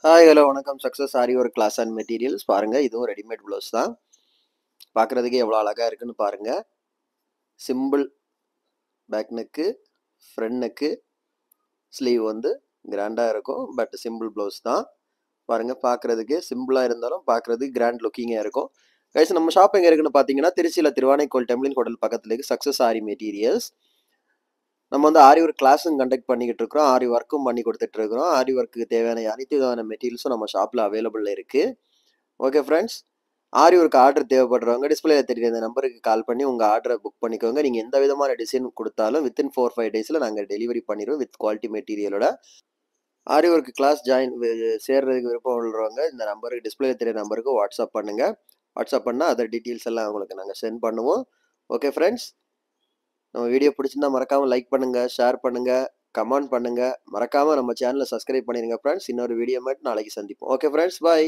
Hi hello வணக்கம். Success aari work class and materials பாருங்க. இதுவும் ரெடிமேட் ப்ளவுஸ் தான். பார்க்குறதுக்கே எவ்வளோ அழகா இருக்குன்னு பாருங்க. Simple back neck, front neck, sleeve வந்து கிராண்டாக இருக்கும். பட் சிம்பிள் ப்ளவுஸ் தான். பாருங்க, பார்க்குறதுக்கே சிம்பிளாக இருந்தாலும் பார்க்குறதுக்கு கிராண்ட் லுக்கிங்காக இருக்கும். கைஸ், நம்ம ஷாப் எங்கே இருக்குன்னு பார்த்தீங்கன்னா, திருச்சியில் திருவானைக்கோல் டெம்பிளின் ஹோட்டல் பக்கத்தில் இருக்குது சக்ஸஸ் ஆரி மெட்டீரியல்ஸ். நம்ம வந்து ஆரி ஒர்க் கிளாஸும் கண்டக்ட் பண்ணிக்கிட்டு இருக்கிறோம். ஆரி ஒர்க்கும் பண்ணி கொடுத்துட்டு இருக்கிறோம். ஆரி ஒர்க்குக்கு தேவையான அனைத்து விதமான மெட்டீரியல்ஸும் நம்ம ஷாப்பில் அவைலபிள் இருக்குது. ஓகே ஃப்ரெண்ட்ஸ், ஆரி ஒர்க் ஆர்டர் தேவைப்படுறவங்க டிஸ்பிளேல தெரியுற இந்த நம்பருக்கு கால் பண்ணி உங்கள் ஆர்டரை புக் பண்ணிக்கோங்க. நீங்கள் எந்த விதமான டிசைன் கொடுத்தாலும் வித்தின் 4-5 டேஸில் நாங்கள் டெலிவரி பண்ணிடுவோம் வித் குவாலிட்டி மெட்டீரியலோட. ஆரி ஒர்க் கிளாஸ் சேர்றதுக்கு விருப்பம் உள்ளவங்க இந்த நம்பருக்கு டிஸ்பிளேல தெரியுற நம்பருக்கு வாட்ஸ்அப் பண்ணுங்கள். வாட்ஸ்அப் பண்ணால் அதர் டீட்டெயில்ஸ் எல்லாம் உங்களுக்கு நாங்கள் சென்ட் பண்ணுவோம். ஓகே ஃப்ரெண்ட்ஸ், நம்ம வீடியோ பிடிச்சிருந்தா மறக்காமல் லைக் பண்ணுங்கள், ஷேர் பண்ணுங்கள், கமெண்ட் பண்ணுங்கள். மறக்காமல் நம்ம சேனலை சப்ஸ்கிரைப் பண்ணிடுங்க ஃப்ரெண்ட்ஸ். இன்னொரு வீடியோ மட்டும் நாளைக்கு சந்திப்போம். ஓகே ஃப்ரெண்ட்ஸ், பாய்.